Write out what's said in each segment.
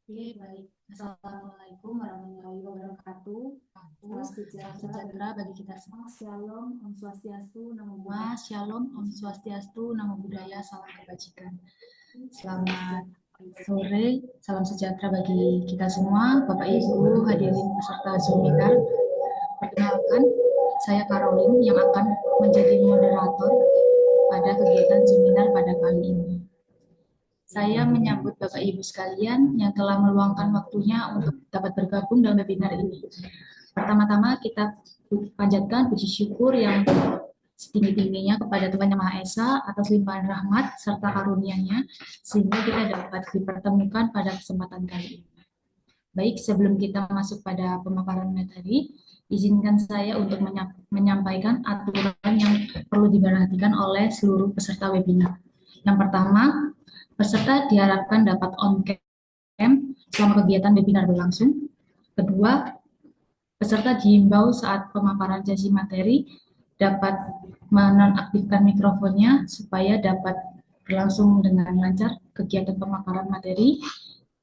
Oke, baik. Assalamualaikum warahmatullahi wabarakatuh. Salam sejahtera bagi kita semua. Shalom, Om Swastiastu, Namo Buddhaya. Shalom, Om Swastiastu, Namo Buddhaya, salam kebajikan. Selamat sore, salam sejahtera bagi kita semua, Bapak Ibu, hadirin peserta seminar. Perkenalkan, saya Caroline yang akan menjadi moderator pada kegiatan seminar pada kali ini. Saya menyambut Bapak Ibu sekalian yang telah meluangkan waktunya untuk dapat bergabung dalam webinar ini. Pertama-tama kita panjatkan puji syukur yang setinggi-tingginya kepada Tuhan Yang Maha Esa atas limpahan rahmat serta karunia-Nya sehingga kita dapat dipertemukan pada kesempatan kali ini. Baik, sebelum kita masuk pada pemaparan materi, izinkan saya untuk menyampaikan aturan yang perlu diperhatikan oleh seluruh peserta webinar. Yang pertama, peserta diharapkan dapat on-cam selama kegiatan webinar berlangsung. Kedua, peserta dihimbau saat pemaparan sesi materi dapat menonaktifkan mikrofonnya supaya dapat berlangsung dengan lancar kegiatan pemaparan materi.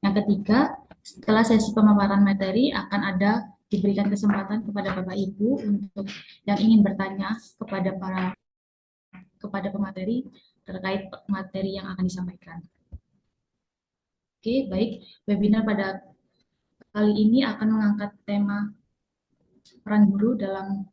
Yang ketiga, setelah sesi pemaparan materi akan ada diberikan kesempatan kepada Bapak Ibu untuk yang ingin bertanya kepada pemateri terkait materi yang akan disampaikan. Oke, baik. Webinar pada kali ini akan mengangkat tema peran guru dalam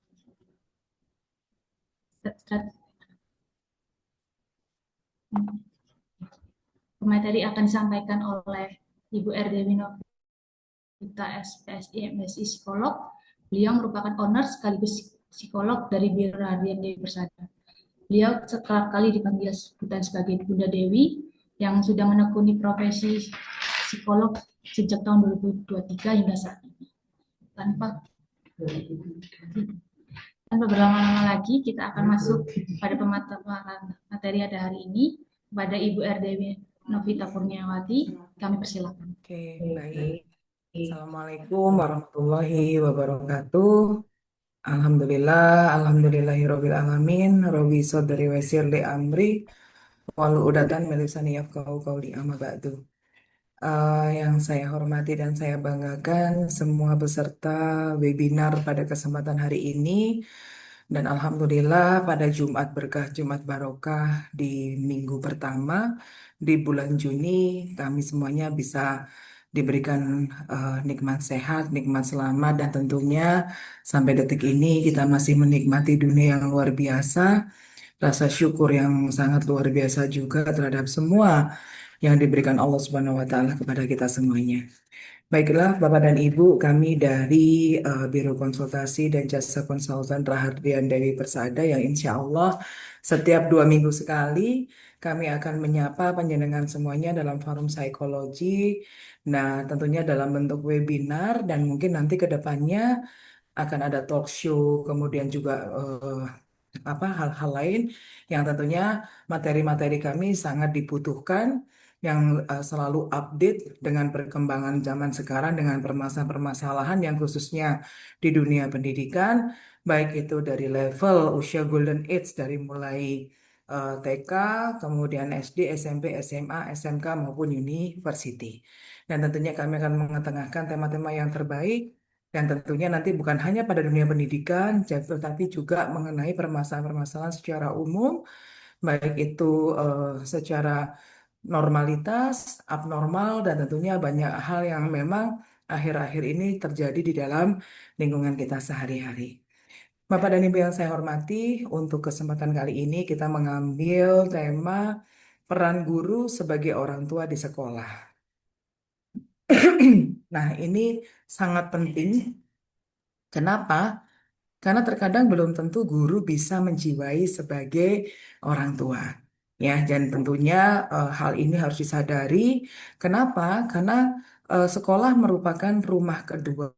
pemateri akan disampaikan oleh Ibu Erdewi Novita SPSI MSI Psikolog. Beliau merupakan owner sekaligus psikolog dari Biro Radian Dewi Persada. Beliau sekerap kali dipanggil sebutan sebagai Bunda Dewi yang sudah menekuni profesi psikolog sejak tahun 2023 hingga saat ini. Tanpa berlama-lama lagi, kita akan masuk pada pemaparan materi pada hari ini kepada Ibu Erdewi Novita Kurniawati. Kami persilakan. Oke, baik. Assalamualaikum warahmatullahi wabarakatuh. Alhamdulillah, alhamdulillahirabbil alamin. Robi sodri wasir li amri walu udatan melisani yafqahu qauli amma ba'du. Yang saya hormati dan saya banggakan semua peserta webinar pada kesempatan hari ini, dan alhamdulillah pada Jumat berkah, Jumat barokah di minggu pertama di bulan Juni, kami semuanya bisa diberikan nikmat sehat, nikmat selamat, dan tentunya sampai detik ini kita masih menikmati dunia yang luar biasa. Rasa syukur yang sangat luar biasa juga terhadap semua yang diberikan Allah Subhanahu wa Ta'ala kepada kita semuanya. Baiklah, Bapak dan Ibu, kami dari Biro Konsultasi dan Jasa Konsultan Rahardian Dewi Persada yang insya Allah setiap 2 minggu sekali kami akan menyapa panjenengan semuanya dalam forum psikologi. Nah, tentunya dalam bentuk webinar dan mungkin nanti ke depannya akan ada talk show, kemudian juga hal-hal lain yang tentunya materi-materi kami sangat dibutuhkan, yang selalu update dengan perkembangan zaman sekarang, dengan permasalahan-permasalahan yang khususnya di dunia pendidikan, baik itu dari level usia golden age dari mulai TK, kemudian SD, SMP, SMA, SMK maupun university. Dan tentunya kami akan mengetengahkan tema-tema yang terbaik, dan tentunya nanti bukan hanya pada dunia pendidikan, tetapi juga mengenai permasalahan-permasalahan secara umum, baik itu secara normalitas, abnormal, dan tentunya banyak hal yang memang akhir-akhir ini terjadi di dalam lingkungan kita sehari-hari. Bapak dan Ibu yang saya hormati, untuk kesempatan kali ini kita mengambil tema peran guru sebagai orang tua di sekolah. Nah, ini sangat penting. Kenapa? Karena terkadang belum tentu guru bisa menjiwai sebagai orang tua. Ya, dan tentunya hal ini harus disadari. Kenapa? Karena sekolah merupakan rumah kedua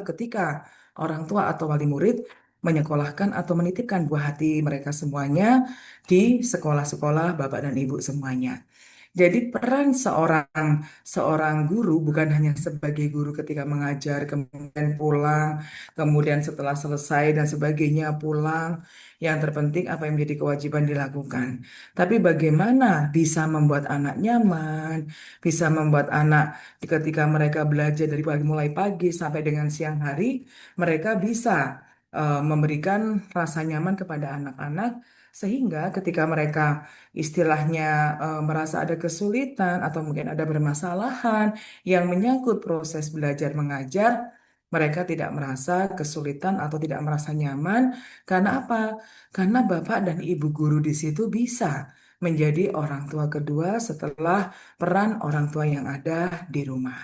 ketika orang tua atau wali murid menyekolahkan atau menitipkan buah hati mereka semuanya di sekolah-sekolah Bapak dan Ibu semuanya. Jadi peran seorang seorang guru bukan hanya sebagai guru ketika mengajar, kemudian pulang, kemudian setelah selesai dan sebagainya pulang. Yang terpenting apa yang menjadi kewajiban dilakukan. Tapi bagaimana bisa membuat anak nyaman, bisa membuat anak ketika mereka belajar dari mulai pagi sampai dengan siang hari, mereka bisa memberikan rasa nyaman kepada anak-anak sehingga ketika mereka istilahnya merasa ada kesulitan atau mungkin ada permasalahan yang menyangkut proses belajar mengajar, mereka tidak merasa kesulitan atau tidak merasa nyaman. Karena apa? Karena bapak dan ibu guru di situ bisa menjadi orang tua kedua setelah peran orang tua yang ada di rumah.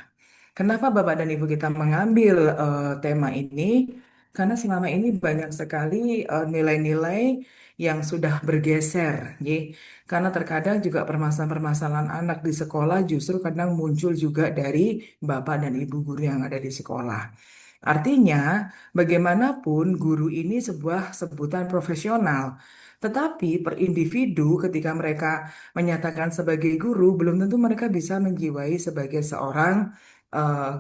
Kenapa Bapak dan Ibu kita mengambil tema ini? Karena selama ini banyak sekali nilai-nilai yang sudah bergeser, ya. Karena terkadang juga permasalahan-permasalahan anak di sekolah justru kadang muncul juga dari Bapak dan Ibu guru yang ada di sekolah. Artinya, bagaimanapun guru ini sebuah sebutan profesional. Tetapi per individu ketika mereka menyatakan sebagai guru, belum tentu mereka bisa menjiwai sebagai seorang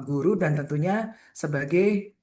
guru dan tentunya sebagai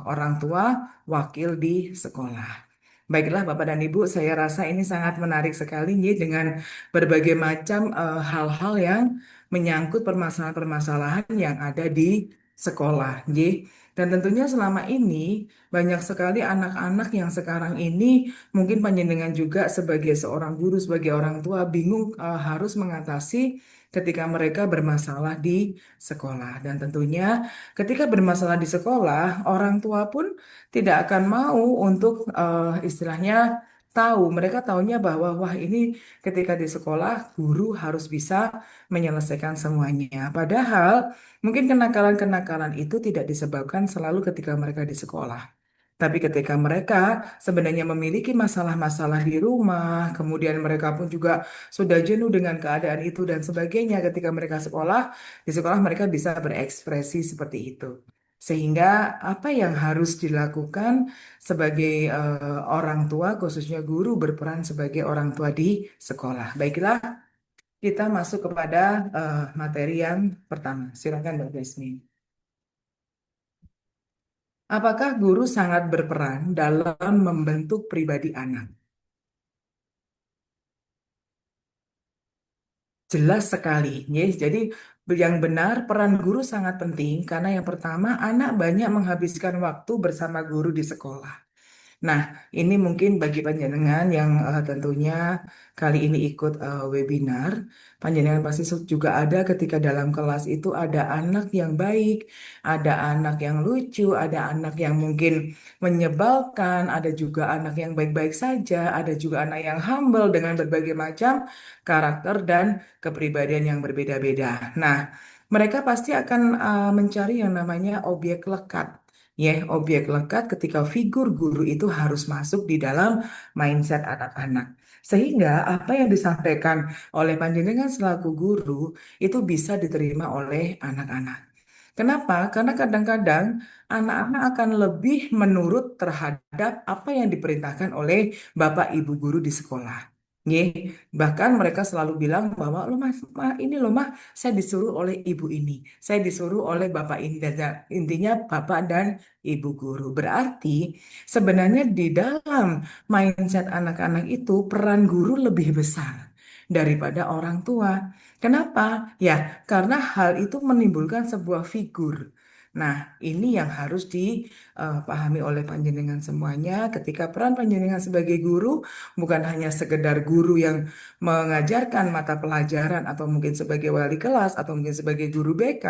orang tua wakil di sekolah. Baiklah Bapak dan Ibu, saya rasa ini sangat menarik sekali nih dengan berbagai macam hal-hal yang menyangkut permasalahan-permasalahan yang ada di sekolah, nggih. Dan tentunya selama ini banyak sekali anak-anak yang sekarang ini mungkin panjenengan juga sebagai seorang guru, sebagai orang tua bingung harus mengatasi ketika mereka bermasalah di sekolah. Dan tentunya ketika bermasalah di sekolah, orang tua pun tidak akan mau untuk istilahnya tahu. Mereka taunya bahwa wah ini ketika di sekolah guru harus bisa menyelesaikan semuanya. Padahal mungkin kenakalan-kenakalan itu tidak disebabkan selalu ketika mereka di sekolah. Tapi ketika mereka sebenarnya memiliki masalah-masalah di rumah, kemudian mereka pun juga sudah jenuh dengan keadaan itu dan sebagainya ketika mereka sekolah, di sekolah mereka bisa berekspresi seperti itu. Sehingga apa yang harus dilakukan sebagai orang tua, khususnya guru berperan sebagai orang tua di sekolah. Baiklah, kita masuk kepada materi yang pertama. Silakan Mbak Desmi. Apakah guru sangat berperan dalam membentuk pribadi anak? Jelas sekali, ya. Jadi yang benar peran guru sangat penting karena yang pertama anak banyak menghabiskan waktu bersama guru di sekolah. Nah, ini mungkin bagi panjenengan yang tentunya kali ini ikut webinar, panjenengan pasti juga ada ketika dalam kelas itu ada anak yang baik, ada anak yang lucu, ada anak yang mungkin menyebalkan, ada juga anak yang baik-baik saja, ada juga anak yang humble dengan berbagai macam karakter dan kepribadian yang berbeda-beda. Nah, mereka pasti akan mencari yang namanya objek lekat. Ya, objek lekat ketika figur guru itu harus masuk di dalam mindset anak-anak. Sehingga apa yang disampaikan oleh panjenengan selaku guru itu bisa diterima oleh anak-anak. Kenapa? Karena kadang-kadang anak-anak akan lebih menurut terhadap apa yang diperintahkan oleh Bapak Ibu guru di sekolah. Nggih, bahkan mereka selalu bilang bahwa lo mas, ini loh mah saya disuruh oleh ibu ini, saya disuruh oleh bapak ini dan intinya bapak dan ibu guru. Berarti sebenarnya di dalam mindset anak-anak itu peran guru lebih besar daripada orang tua. Kenapa? Ya, karena hal itu menimbulkan sebuah figur. Nah, ini yang harus dipahami oleh panjenengan semuanya ketika peran panjenengan sebagai guru bukan hanya sekedar guru yang mengajarkan mata pelajaran atau mungkin sebagai wali kelas atau mungkin sebagai guru BK,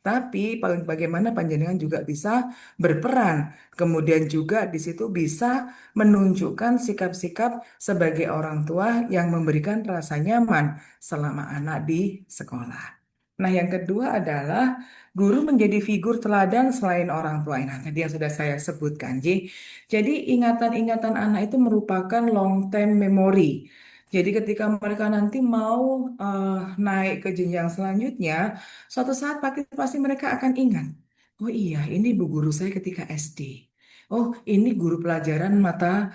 tapi bagaimana panjenengan juga bisa berperan. Kemudian juga di situ bisa menunjukkan sikap-sikap sebagai orang tua yang memberikan rasa nyaman selama anak di sekolah. Nah, yang kedua adalah guru menjadi figur teladan selain orang tua. Nah, tadi yang sudah saya sebutkan, Ji. Jadi, ingatan-ingatan anak itu merupakan long term memory. Jadi, ketika mereka nanti mau naik ke jenjang selanjutnya, suatu saat pasti pasti mereka akan ingat. Oh iya, ini bu guru saya ketika SD. Oh, ini guru pelajaran mata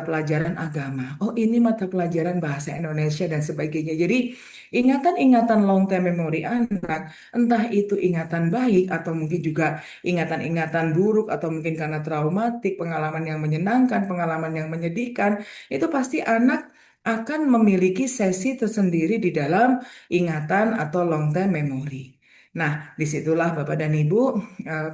pelajaran agama. Oh, ini mata pelajaran bahasa Indonesia dan sebagainya. Jadi, ingatan-ingatan long term memory anak, entah itu ingatan baik atau mungkin juga ingatan-ingatan buruk atau mungkin karena traumatik, pengalaman yang menyenangkan, pengalaman yang menyedihkan, itu pasti anak akan memiliki sesi tersendiri di dalam ingatan atau long term memory. Nah, disitulah Bapak dan Ibu,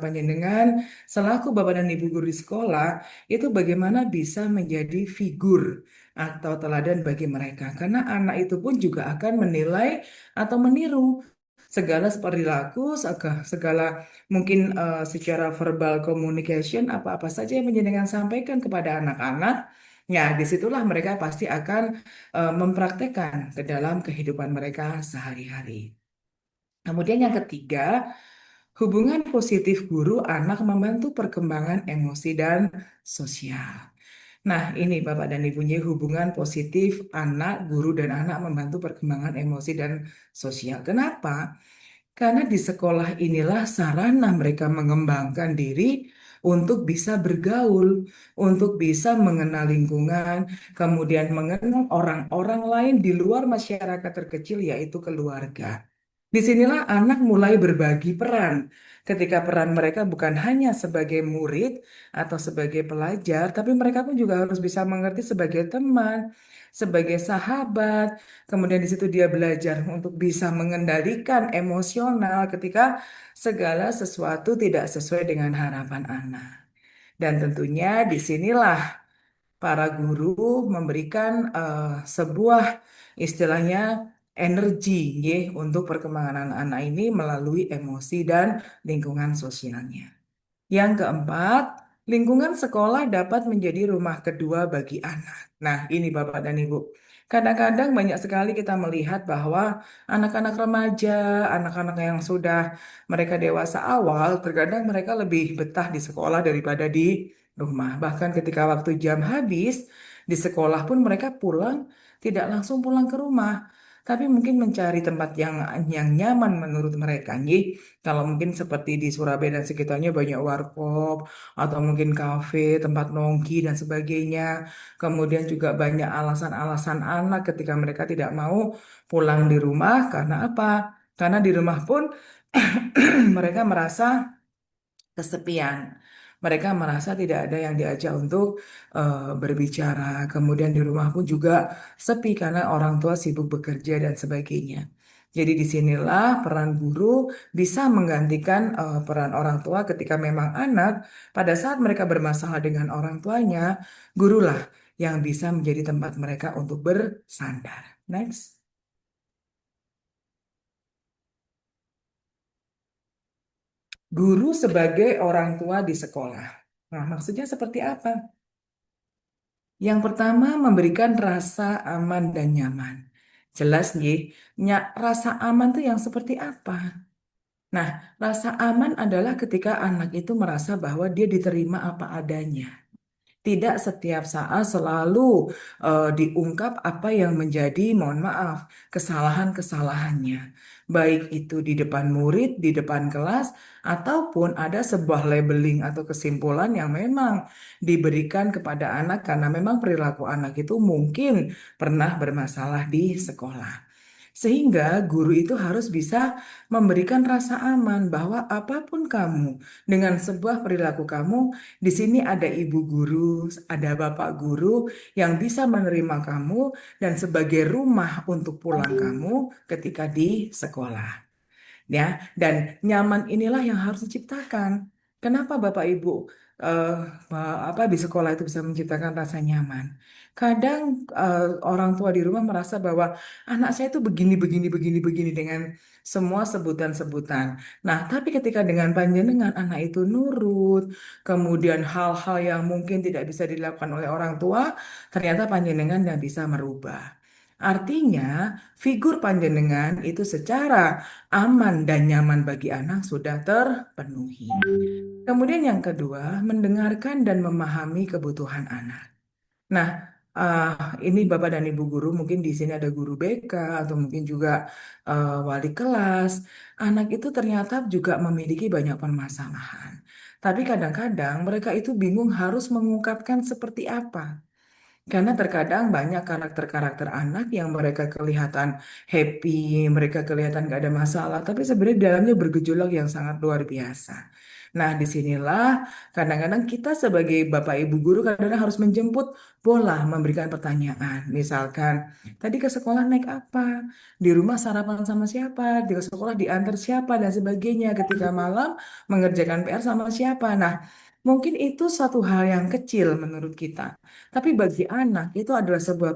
panjenengan selaku Bapak dan Ibu guru di sekolah, itu bagaimana bisa menjadi figur atau teladan bagi mereka. Karena anak itu pun juga akan menilai atau meniru segala perilaku, segala mungkin secara verbal communication, apa-apa saja yang menjenengan sampaikan kepada anak-anak. Ya, disitulah mereka pasti akan mempraktekkan ke dalam kehidupan mereka sehari-hari. Kemudian yang ketiga, hubungan positif guru anak membantu perkembangan emosi dan sosial. Nah, ini Bapak dan Ibunya hubungan positif anak, guru dan anak membantu perkembangan emosi dan sosial. Kenapa? Karena di sekolah inilah sarana mereka mengembangkan diri untuk bisa bergaul, untuk bisa mengenal lingkungan, kemudian mengenal orang-orang lain di luar masyarakat terkecil, yaitu keluarga. Disinilah anak mulai berbagi peran. Ketika peran mereka bukan hanya sebagai murid atau sebagai pelajar, tapi mereka pun juga harus bisa mengerti sebagai teman, sebagai sahabat. Kemudian di situ dia belajar untuk bisa mengendalikan emosional ketika segala sesuatu tidak sesuai dengan harapan anak. Dan tentunya disinilah para guru memberikan sebuah istilahnya energi ya, untuk perkembangan anak-anak ini melalui emosi dan lingkungan sosialnya. Yang keempat, lingkungan sekolah dapat menjadi rumah kedua bagi anak. Nah, ini Bapak dan Ibu. Kadang-kadang banyak sekali kita melihat bahwa anak-anak remaja, anak-anak yang sudah mereka dewasa awal, terkadang mereka lebih betah di sekolah daripada di rumah. Bahkan ketika waktu jam habis, di sekolah pun mereka pulang, tidak langsung pulang ke rumah. Tapi mungkin mencari tempat yang nyaman menurut mereka. Nggih. Kalau mungkin seperti di Surabaya dan sekitarnya banyak warkop atau mungkin kafe, tempat nongki dan sebagainya. Kemudian juga banyak alasan-alasan anak ketika mereka tidak mau pulang di rumah karena apa? Karena di rumah pun mereka merasa kesepian. Mereka merasa tidak ada yang diajak untuk berbicara. Kemudian di rumah pun juga sepi karena orang tua sibuk bekerja dan sebagainya. Jadi disinilah peran guru bisa menggantikan peran orang tua ketika memang anak pada saat mereka bermasalah dengan orang tuanya, gurulah yang bisa menjadi tempat mereka untuk bersandar. Next. Guru sebagai orang tua di sekolah. Nah, maksudnya seperti apa? Yang pertama, memberikan rasa aman dan nyaman. Jelas nih, rasa aman tuh yang seperti apa? Nah, rasa aman adalah ketika anak itu merasa bahwa dia diterima apa adanya. Tidak setiap saat selalu diungkap apa yang menjadi, mohon maaf, kesalahan-kesalahannya. Baik itu di depan murid, di depan kelas, ataupun ada sebuah labeling atau kesimpulan yang memang diberikan kepada anak karena memang perilaku anak itu mungkin pernah bermasalah di sekolah. Sehingga guru itu harus bisa memberikan rasa aman bahwa apapun kamu, dengan sebuah perilaku kamu, di sini ada ibu guru, ada bapak guru yang bisa menerima kamu dan sebagai rumah untuk pulang kamu ketika di sekolah. Ya, dan nyaman inilah yang harus diciptakan. Kenapa Bapak Ibu eh, apa di sekolah itu bisa menciptakan rasa nyaman? Kadang orang tua di rumah merasa bahwa anak saya itu begini, begini, begini, begini dengan semua sebutan-sebutan. Nah, tapi ketika dengan panjenengan anak itu nurut, kemudian hal-hal yang mungkin tidak bisa dilakukan oleh orang tua, ternyata panjenengan yang bisa merubah. Artinya, figur panjenengan itu secara aman dan nyaman bagi anak sudah terpenuhi. Kemudian yang kedua, mendengarkan dan memahami kebutuhan anak. Nah, ini Bapak dan Ibu guru, mungkin di sini ada guru BK atau mungkin juga wali kelas. Anak itu ternyata juga memiliki banyak permasalahan. Tapi kadang-kadang mereka itu bingung harus mengungkapkan seperti apa. Karena terkadang banyak karakter-karakter anak yang mereka kelihatan happy, mereka kelihatan gak ada masalah, tapi sebenarnya di dalamnya bergejolak yang sangat luar biasa. Nah, disinilah kadang-kadang kita sebagai bapak ibu guru kadang-kadang harus menjemput bola, memberikan pertanyaan. Misalkan, tadi ke sekolah naik apa? Di rumah sarapan sama siapa? Di sekolah diantar siapa? Dan sebagainya. Ketika malam mengerjakan PR sama siapa? Nah, mungkin itu suatu hal yang kecil menurut kita. Tapi bagi anak itu adalah sebuah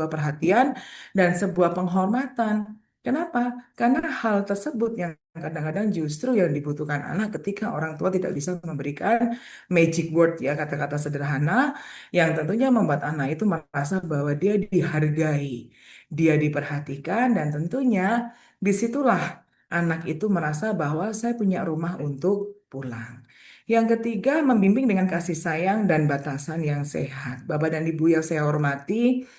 perhatian dan sebuah penghormatan. Kenapa? Karena hal tersebut yang kadang-kadang justru yang dibutuhkan anak ketika orang tua tidak bisa memberikan magic word ya kata-kata sederhana yang tentunya membuat anak itu merasa bahwa dia dihargai, dia diperhatikan dan tentunya disitulah anak itu merasa bahwa saya punya rumah untuk pulang. Yang ketiga, membimbing dengan kasih sayang dan batasan yang sehat. Bapak dan Ibu yang saya hormati,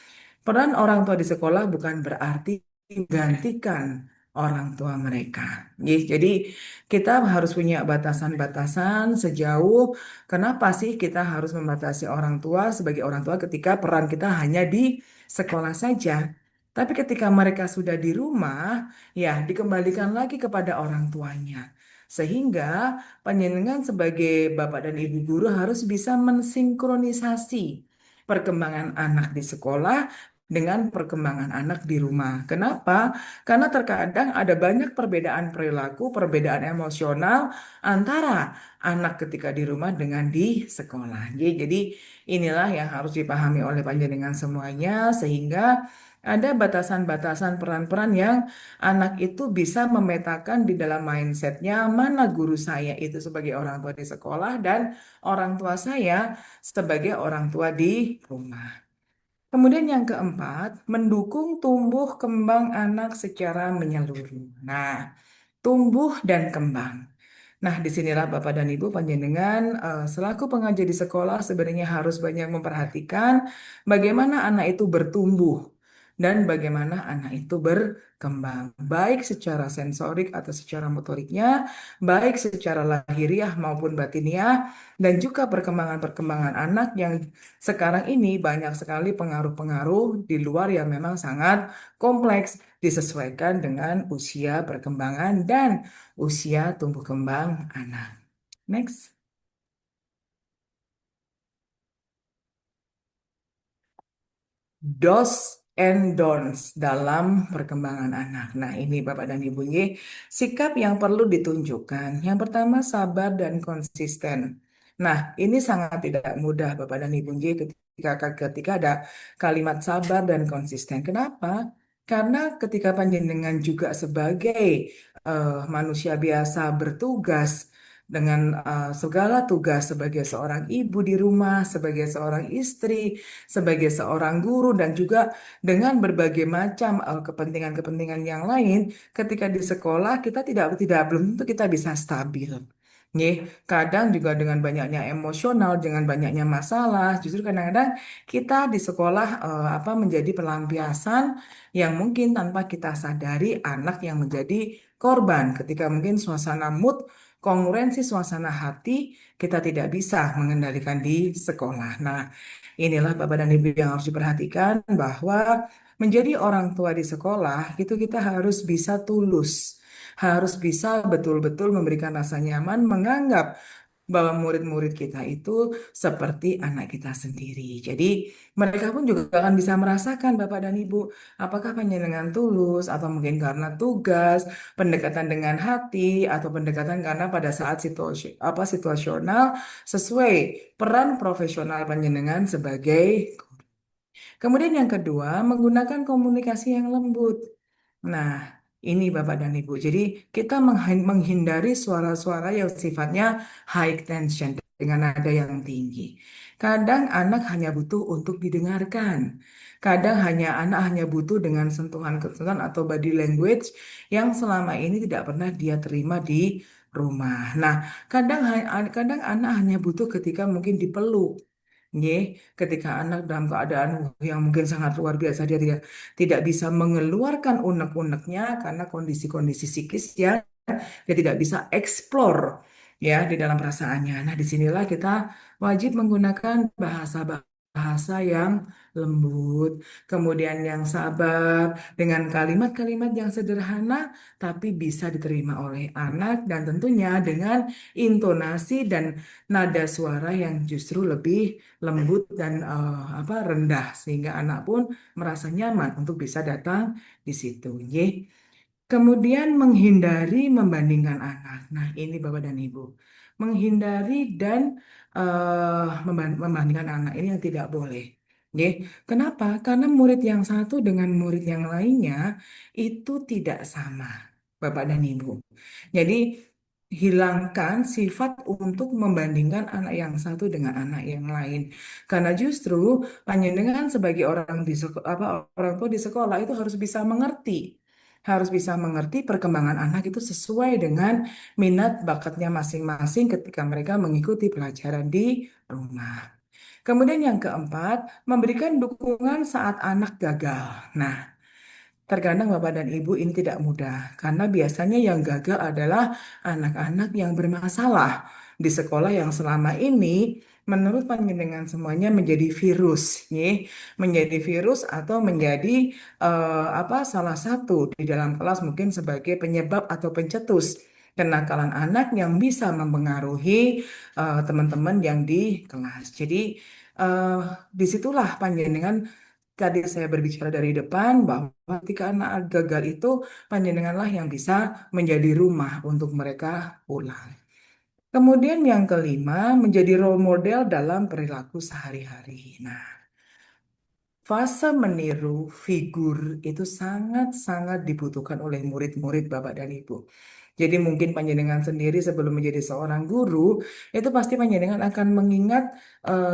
peran orang tua di sekolah bukan berarti menggantikan orang tua mereka. Jadi kita harus punya batasan-batasan sejauh kenapa sih kita harus membatasi orang tua sebagai orang tua ketika peran kita hanya di sekolah saja. Tapi ketika mereka sudah di rumah, ya dikembalikan lagi kepada orang tuanya. Sehingga panjenengan sebagai bapak dan ibu guru harus bisa mensinkronisasi perkembangan anak di sekolah dengan perkembangan anak di rumah. Kenapa? Karena terkadang ada banyak perbedaan perilaku, perbedaan emosional antara anak ketika di rumah dengan di sekolah. Jadi inilah yang harus dipahami oleh panjenengan semuanya sehingga ada batasan-batasan peran-peran yang anak itu bisa memetakan di dalam mindsetnya mana guru saya itu sebagai orang tua di sekolah dan orang tua saya sebagai orang tua di rumah. Kemudian yang keempat, mendukung tumbuh kembang anak secara menyeluruh. Nah, tumbuh dan kembang. Nah, disinilah Bapak dan Ibu panjenengan selaku pengajar di sekolah sebenarnya harus banyak memperhatikan bagaimana anak itu bertumbuh dan bagaimana anak itu berkembang, baik secara sensorik atau secara motoriknya, baik secara lahiriah maupun batiniah, dan juga perkembangan-perkembangan anak yang sekarang ini banyak sekali pengaruh-pengaruh di luar yang memang sangat kompleks disesuaikan dengan usia perkembangan dan usia tumbuh kembang anak. Next. Dos and don'ts dalam perkembangan anak. Nah, ini Bapak dan Ibu Y, sikap yang perlu ditunjukkan. Yang pertama, sabar dan konsisten. Nah, ini sangat tidak mudah Bapak dan Ibu Y ketika ada kalimat sabar dan konsisten. Kenapa? Karena ketika panjenengan juga sebagai manusia biasa bertugas dengan segala tugas sebagai seorang ibu di rumah, sebagai seorang istri, sebagai seorang guru dan juga dengan berbagai macam kepentingan-kepentingan yang lain ketika di sekolah kita tidak belum tentu kita bisa stabil. Nggih, kadang juga dengan banyaknya emosional, dengan banyaknya masalah, justru kadang-kadang kita di sekolah menjadi pelampiasan yang mungkin tanpa kita sadari anak yang menjadi korban ketika mungkin suasana mood, kongruensi suasana hati kita tidak bisa mengendalikan di sekolah. Nah, inilah Bapak dan Ibu yang harus diperhatikan bahwa menjadi orang tua di sekolah itu kita harus bisa tulus, harus bisa betul-betul memberikan rasa nyaman, menganggap bahwa murid-murid kita itu seperti anak kita sendiri. Jadi mereka pun juga akan bisa merasakan Bapak dan Ibu, apakah panjenengan tulus atau mungkin karena tugas, pendekatan dengan hati atau pendekatan karena pada saat situasional sesuai peran profesional panjenengan sebagai. Kemudian yang kedua, menggunakan komunikasi yang lembut. Nah, ini Bapak dan Ibu. Jadi kita menghindari suara-suara yang sifatnya high tension dengan nada yang tinggi. Kadang anak hanya butuh untuk didengarkan. Kadang anak hanya butuh dengan sentuhan-sentuhan atau body language yang selama ini tidak pernah dia terima di rumah. Nah, kadang anak hanya butuh ketika mungkin dipeluk. Nggih, ketika anak dalam keadaan yang mungkin sangat luar biasa dia tidak bisa mengeluarkan unek-uneknya karena kondisi-kondisi psikis ya dia tidak bisa eksplor ya di dalam perasaannya. Nah, disinilah kita wajib menggunakan bahasa yang lembut, kemudian yang sabar, dengan kalimat-kalimat yang sederhana, tapi bisa diterima oleh anak, dan tentunya dengan intonasi dan nada suara yang justru lebih lembut dan rendah, sehingga anak pun merasa nyaman untuk bisa datang di situ. Ye. Kemudian menghindari membandingkan anak. Nah, ini Bapak dan Ibu. Menghindari dan membandingkan anak ini yang tidak boleh. Nggih. Kenapa? Karena murid yang satu dengan murid yang lainnya itu tidak sama, Bapak dan Ibu. Jadi hilangkan sifat untuk membandingkan anak yang satu dengan anak yang lain. Karena justru panjenengan sebagai orang di orang tua di sekolah itu harus bisa mengerti perkembangan anak itu sesuai dengan minat bakatnya masing-masing ketika mereka mengikuti pelajaran di rumah. Kemudian yang keempat, memberikan dukungan saat anak gagal. Nah, terkadang Bapak dan Ibu ini tidak mudah karena biasanya yang gagal adalah anak-anak yang bermasalah di sekolah yang selama ini menurut panjenengan semuanya menjadi virus, menjadi virus atau menjadi salah satu di dalam kelas mungkin sebagai penyebab atau pencetus kenakalan anak yang bisa mempengaruhi teman-teman yang di kelas. Jadi eh, disitulah panjenengan tadi saya berbicara dari depan bahwa ketika anak gagal itu panjenenganlah yang bisa menjadi rumah untuk mereka pulang. Kemudian yang kelima, menjadi role model dalam perilaku sehari-hari. Nah, fase meniru figur itu sangat-sangat dibutuhkan oleh murid-murid Bapak dan Ibu. Jadi mungkin panjenengan sendiri sebelum menjadi seorang guru, itu pasti panjenengan akan mengingat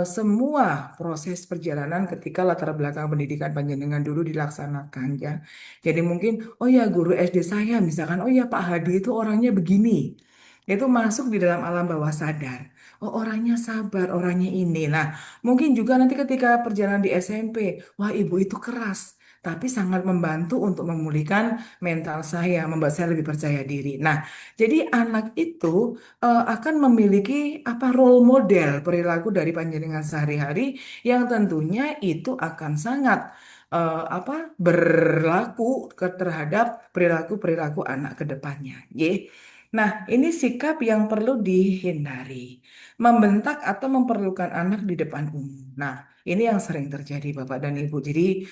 semua proses perjalanan ketika latar belakang pendidikan panjenengan dulu dilaksanakan ya. Jadi mungkin, oh ya guru SD saya misalkan, oh ya Pak Hadi itu orangnya begini. Itu masuk di dalam alam bawah sadar. Oh orangnya sabar, orangnya ini. Nah, mungkin juga nanti ketika perjalanan di SMP, wah ibu itu keras, tapi sangat membantu untuk memulihkan mental saya, membuat saya lebih percaya diri. Nah, jadi anak itu akan memiliki apa role model perilaku dari panjenengan sehari-hari yang tentunya itu akan sangat berlaku terhadap perilaku-perilaku anak ke depannya. Nah, ini sikap yang perlu dihindari. Membentak atau memperlukan anak di depan umum. Nah, ini yang sering terjadi Bapak dan Ibu. Jadi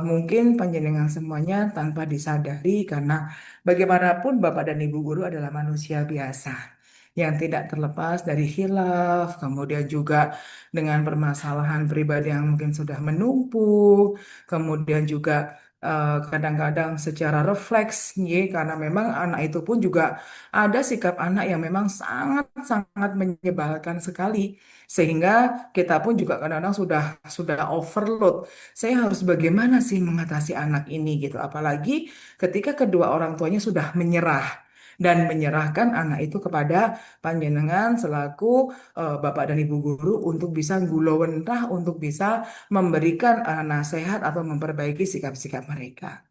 mungkin panjenengan semuanya tanpa disadari karena bagaimanapun Bapak dan Ibu guru adalah manusia biasa yang tidak terlepas dari khilaf, kemudian juga dengan permasalahan pribadi yang mungkin sudah menumpuk, kemudian juga kadang-kadang secara refleks, karena memang anak itu pun juga ada sikap anak yang memang sangat-sangat menyebalkan sekali, sehingga kita pun juga kadang-kadang sudah overload. Saya harus bagaimana sih mengatasi anak ini gitu, apalagi ketika kedua orang tuanya sudah menyerah dan menyerahkan anak itu kepada panjenengan selaku bapak dan ibu guru untuk bisa gulawentah untuk bisa memberikan nasihat atau memperbaiki sikap-sikap mereka.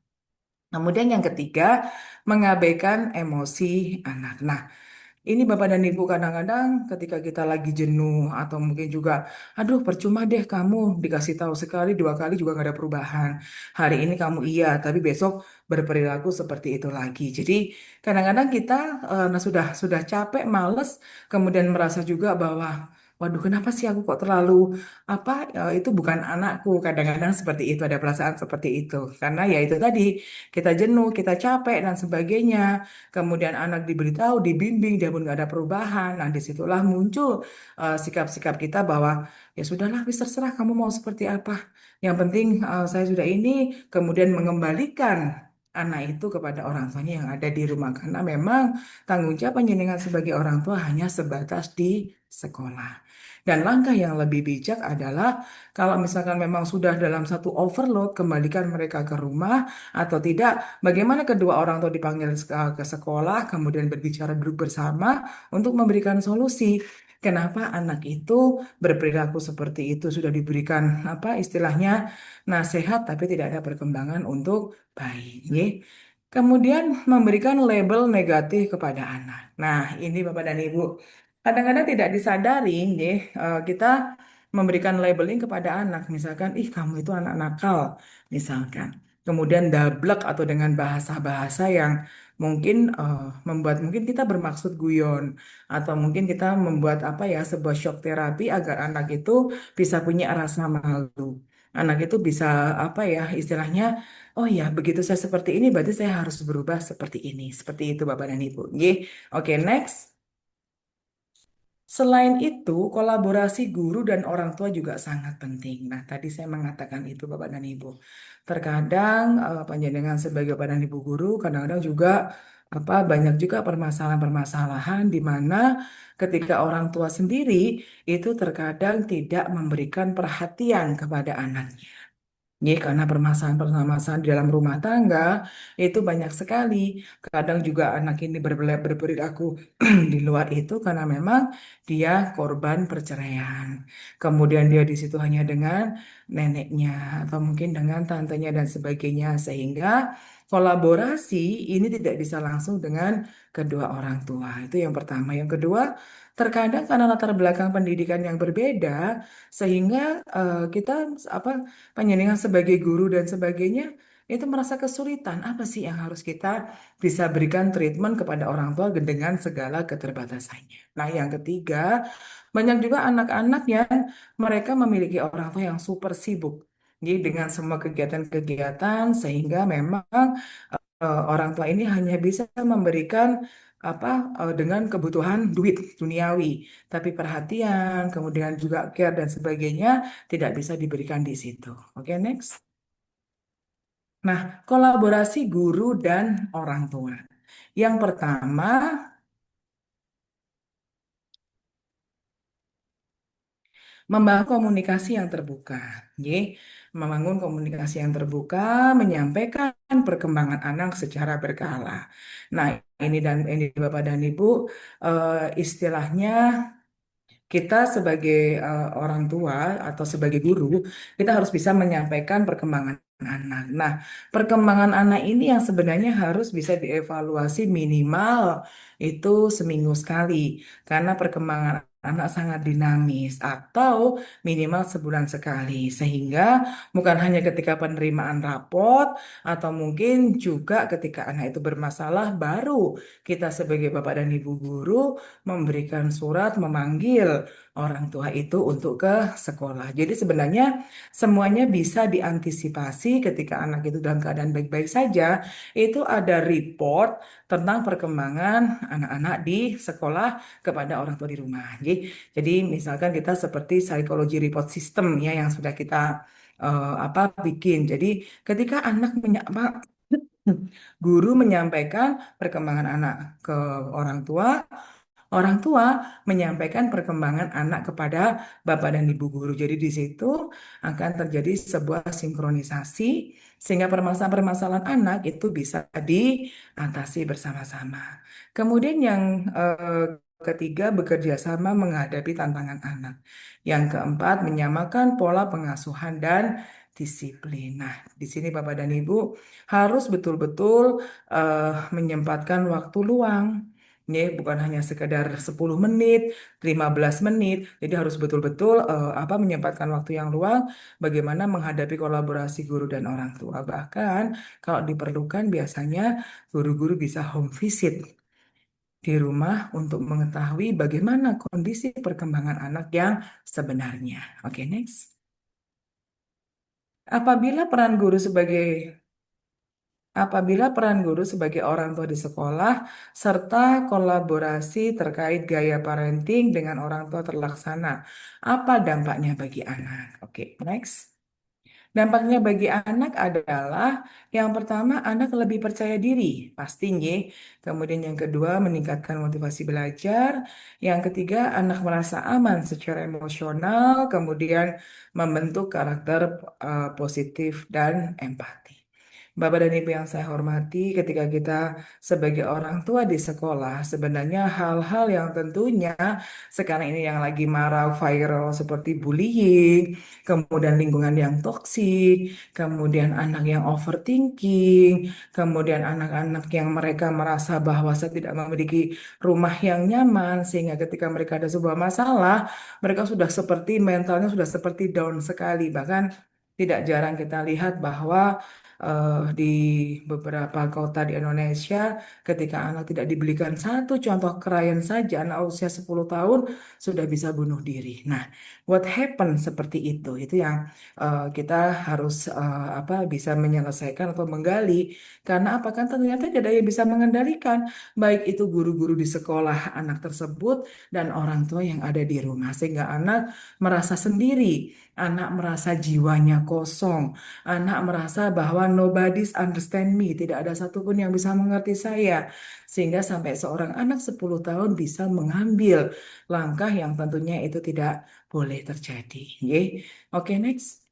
Kemudian yang ketiga, mengabaikan emosi anak. Nah, ini Bapak dan Ibu kadang-kadang ketika kita lagi jenuh atau mungkin juga, aduh percuma deh kamu dikasih tahu sekali dua kali juga gak ada perubahan. Hari ini kamu iya, tapi besok berperilaku seperti itu lagi. Jadi kadang-kadang kita sudah capek, males, kemudian merasa juga bahwa waduh kenapa sih aku kok terlalu itu bukan anakku. Kadang-kadang seperti itu ada perasaan seperti itu. Karena ya itu tadi kita jenuh, kita capek dan sebagainya. Kemudian anak diberitahu, dibimbing, dia pun nggak ada perubahan. Nah, disitulah muncul sikap-sikap kita bahwa ya sudahlah, wis terserah kamu mau seperti apa. Yang penting saya sudah ini, kemudian mengembalikan anak itu kepada orang tuanya yang ada di rumah. Karena memang tanggung jawab panjenengan sebagai orang tua hanya sebatas di sekolah. Dan langkah yang lebih bijak adalah kalau misalkan memang sudah dalam satu overload, kembalikan mereka ke rumah atau tidak. Bagaimana kedua orang tua dipanggil ke sekolah, kemudian berbicara duduk bersama untuk memberikan solusi. Kenapa anak itu berperilaku seperti itu sudah diberikan apa istilahnya nasihat tapi tidak ada perkembangan untuk baik. Nggih. Kemudian memberikan label negatif kepada anak. Nah, ini Bapak dan Ibu, kadang-kadang tidak disadari, nih, kita memberikan labeling kepada anak, misalkan, ih kamu itu anak nakal, misalkan. Kemudian dablek atau dengan bahasa-bahasa yang mungkin membuat mungkin kita bermaksud guyon atau mungkin kita membuat apa ya sebuah shock terapi agar anak itu bisa punya rasa malu. Anak itu bisa apa ya istilahnya. Oh ya, begitu saya seperti ini, berarti saya harus berubah seperti ini. Seperti itu, Bapak dan Ibu. Ye. Oke, next. Selain itu, kolaborasi guru dan orang tua juga sangat penting. Nah, tadi saya mengatakan itu, Bapak dan Ibu. Terkadang, panjenengan sebagai Bapak dan Ibu guru, kadang-kadang juga banyak juga permasalahan-permasalahan di mana ketika orang tua sendiri itu terkadang tidak memberikan perhatian kepada anaknya. Ya, karena permasalahan-permasalahan di dalam rumah tangga itu banyak sekali. Kadang juga anak ini berperilaku di luar itu karena memang dia korban perceraian. Kemudian dia di situ hanya dengan neneknya atau mungkin dengan tantenya dan sebagainya. Sehingga kolaborasi ini tidak bisa langsung dengan kedua orang tua. Itu yang pertama. Yang kedua, terkadang karena latar belakang pendidikan yang berbeda, sehingga kita apa panjenengan sebagai guru dan sebagainya itu merasa kesulitan apa sih yang harus kita bisa berikan treatment kepada orang tua dengan segala keterbatasannya. Nah, yang ketiga, banyak juga anak-anak yang mereka memiliki orang tua yang super sibuk. Jadi dengan semua kegiatan-kegiatan sehingga memang orang tua ini hanya bisa memberikan apa dengan kebutuhan duit duniawi, tapi perhatian, kemudian juga care dan sebagainya tidak bisa diberikan di situ. Oke, next. Nah, kolaborasi guru dan orang tua. Yang pertama, membangun komunikasi yang terbuka. Ye, membangun komunikasi yang terbuka, menyampaikan perkembangan anak secara berkala. Nah, ini Bapak dan Ibu, istilahnya kita sebagai orang tua atau sebagai guru, kita harus bisa menyampaikan perkembangan anak. Nah, perkembangan anak ini yang sebenarnya harus bisa dievaluasi minimal itu seminggu sekali, karena perkembangan anak sangat dinamis atau minimal sebulan sekali, sehingga bukan hanya ketika penerimaan rapot atau mungkin juga ketika anak itu bermasalah baru kita sebagai bapak dan ibu guru memberikan surat memanggil orang tua itu untuk ke sekolah. Jadi sebenarnya semuanya bisa diantisipasi ketika anak itu dalam keadaan baik-baik saja. Itu ada report tentang perkembangan anak-anak di sekolah kepada orang tua di rumah. Jadi misalkan kita seperti psychology report system ya yang sudah kita bikin. Jadi ketika anak guru menyampaikan perkembangan anak ke orang tua, orang tua menyampaikan perkembangan anak kepada bapak dan ibu guru. Jadi di situ akan terjadi sebuah sinkronisasi sehingga permasalahan-permasalahan anak itu bisa diatasi bersama-sama. Kemudian yang ketiga, bekerja sama menghadapi tantangan anak. Yang keempat, menyamakan pola pengasuhan dan disiplin. Nah, di sini Bapak dan Ibu harus betul-betul menyempatkan waktu luang. Ya, bukan hanya sekedar 10 menit, 15 menit. Jadi harus betul-betul menyempatkan waktu yang luang bagaimana menghadapi kolaborasi guru dan orang tua. Bahkan kalau diperlukan biasanya guru-guru bisa home visit di rumah untuk mengetahui bagaimana kondisi perkembangan anak yang sebenarnya. Oke, next. Apabila peran guru sebagai Apabila peran guru sebagai orang tua di sekolah serta kolaborasi terkait gaya parenting dengan orang tua terlaksana, apa dampaknya bagi anak? Oke, next. Dampaknya bagi anak adalah yang pertama anak lebih percaya diri, pastinya. Kemudian yang kedua meningkatkan motivasi belajar. Yang ketiga anak merasa aman secara emosional, kemudian membentuk karakter positif dan empati. Bapak dan Ibu yang saya hormati, ketika kita sebagai orang tua di sekolah, sebenarnya hal-hal yang tentunya sekarang ini yang lagi marak viral seperti bullying, kemudian lingkungan yang toksik, kemudian anak yang overthinking, kemudian anak-anak yang mereka merasa bahwa saya tidak memiliki rumah yang nyaman, sehingga ketika mereka ada sebuah masalah, mereka sudah seperti mentalnya sudah seperti down sekali. Bahkan tidak jarang kita lihat bahwa di beberapa kota di Indonesia, ketika anak tidak dibelikan satu contoh krayon saja, anak usia 10 tahun sudah bisa bunuh diri. Nah, what happened seperti itu? Itu yang kita harus bisa menyelesaikan atau menggali. Karena apa kan ternyata tidak ada yang bisa mengendalikan, baik itu guru-guru di sekolah anak tersebut dan orang tua yang ada di rumah, sehingga anak merasa sendiri, anak merasa jiwanya kosong. Anak merasa bahwa nobody's understand me, tidak ada satupun yang bisa mengerti saya. Sehingga sampai seorang anak 10 tahun bisa mengambil langkah yang tentunya itu tidak boleh terjadi. Ye. Oke, next.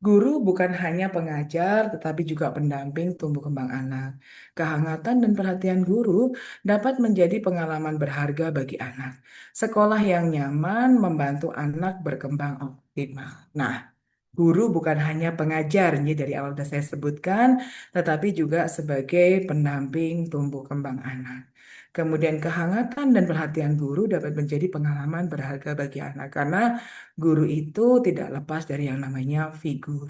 Guru bukan hanya pengajar, tetapi juga pendamping tumbuh kembang anak. Kehangatan dan perhatian guru dapat menjadi pengalaman berharga bagi anak. Sekolah yang nyaman membantu anak berkembang optimal. Nah, guru bukan hanya pengajar, ini dari awal sudah saya sebutkan, tetapi juga sebagai pendamping tumbuh kembang anak. Kemudian kehangatan dan perhatian guru dapat menjadi pengalaman berharga bagi anak karena guru itu tidak lepas dari yang namanya figur.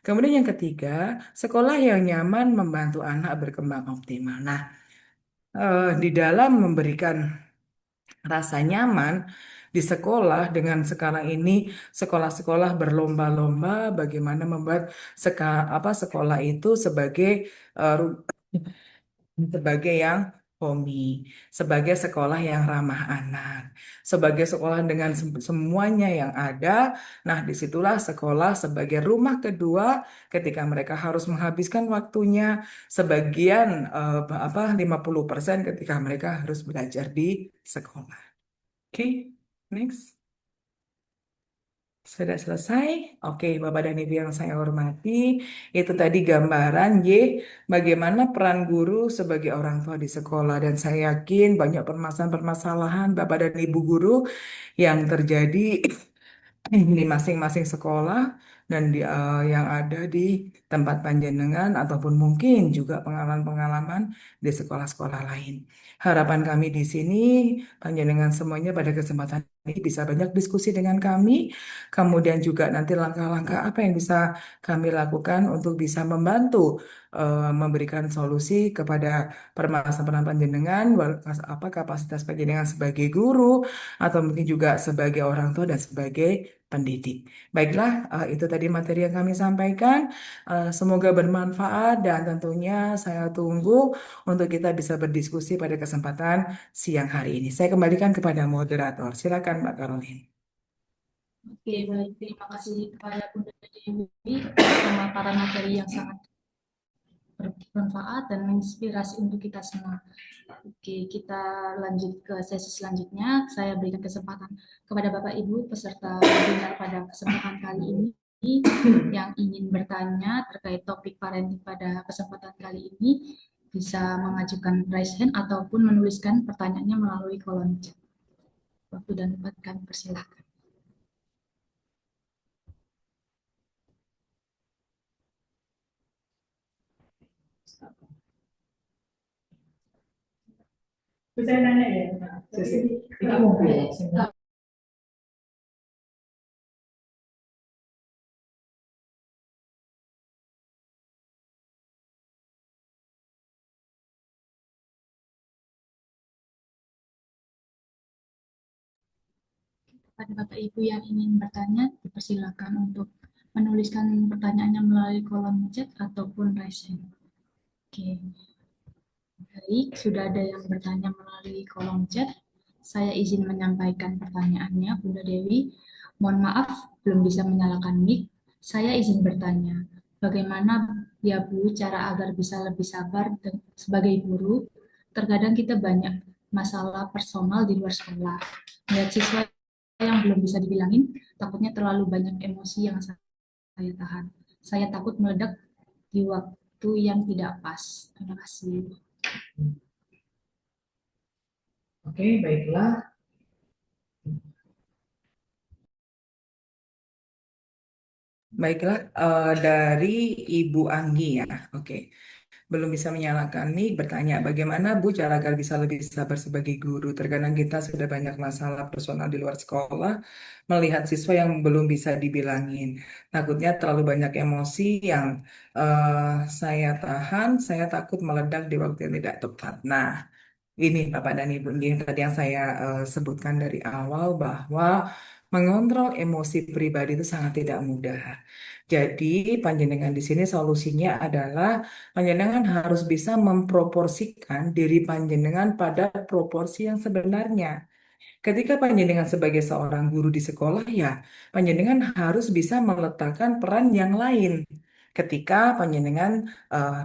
Kemudian yang ketiga, sekolah yang nyaman membantu anak berkembang optimal. Nah, di dalam memberikan rasa nyaman di sekolah dengan sekarang ini sekolah-sekolah berlomba-lomba bagaimana membuat sekolah itu sebagai yang homey, sebagai sekolah yang ramah anak, sebagai sekolah dengan semuanya yang ada. Nah, disitulah sekolah sebagai rumah kedua ketika mereka harus menghabiskan waktunya sebagian 50% ketika mereka harus belajar di sekolah. Oke, next. Sudah selesai? Oke, Bapak dan Ibu yang saya hormati, itu tadi gambaran bagaimana peran guru sebagai orang tua di sekolah. Dan saya yakin banyak permasalahan-permasalahan Bapak dan Ibu guru yang terjadi di masing-masing sekolah dan yang ada di tempat panjenengan ataupun mungkin juga pengalaman-pengalaman di sekolah-sekolah lain. Harapan kami di sini, panjenengan semuanya pada kesempatan ini bisa banyak diskusi dengan kami, kemudian juga nanti langkah-langkah apa yang bisa kami lakukan untuk bisa membantu memberikan solusi kepada permasalahan panjenengan, apa kapasitas panjenengan sebagai guru, atau mungkin juga sebagai orang tua dan sebagai pendidik. Baiklah, itu tadi materi yang kami sampaikan. Semoga bermanfaat dan tentunya saya tunggu untuk kita bisa berdiskusi pada kesempatan siang hari ini. Saya kembalikan kepada moderator. Silakan Mbak Caroline. Oke, baik. Terima kasih kepada Bunda Dewi pemaparan materi yang sangat bermanfaat dan menginspirasi untuk kita semua. Oke, kita lanjut ke sesi selanjutnya. Saya berikan kesempatan kepada Bapak Ibu peserta webinar pada kesempatan kali ini yang ingin bertanya terkait topik parenting pada kesempatan kali ini bisa mengajukan raise hand ataupun menuliskan pertanyaannya melalui kolom chat. Waktu dan tempat kami persilahkan. Saya nanya ya, kita mau Pada Bapak Ibu yang ingin bertanya, dipersilakan untuk menuliskan pertanyaannya melalui kolom chat ataupun raise hand. Oke. Baik, sudah ada yang bertanya melalui kolom chat. Saya izin menyampaikan pertanyaannya, Bunda Dewi. Mohon maaf, belum bisa menyalakan mic. Saya izin bertanya, bagaimana ya Bu cara agar bisa lebih sabar sebagai guru? Terkadang kita banyak masalah personal di luar sekolah. Melihat siswa yang belum bisa dibilangin, takutnya terlalu banyak emosi yang saya tahan. Saya takut meledak di waktu yang tidak pas. Terima kasih. Oke, baiklah. Baiklah, dari Ibu Anggi ya. Oke, belum bisa menyalakan nih bertanya bagaimana Bu cara agar bisa lebih sabar sebagai guru. Terkadang kita sudah banyak masalah personal di luar sekolah, melihat siswa yang belum bisa dibilangin. Takutnya terlalu banyak emosi yang saya tahan, saya takut meledak di waktu yang tidak tepat. Nah, ini Bapak dan Ibu, ini tadi yang saya sebutkan dari awal bahwa mengontrol emosi pribadi itu sangat tidak mudah. Jadi panjenengan di sini solusinya adalah panjenengan harus bisa memproporsikan diri panjenengan pada proporsi yang sebenarnya. Ketika panjenengan sebagai seorang guru di sekolah, ya panjenengan harus bisa meletakkan peran yang lain ketika panjenengan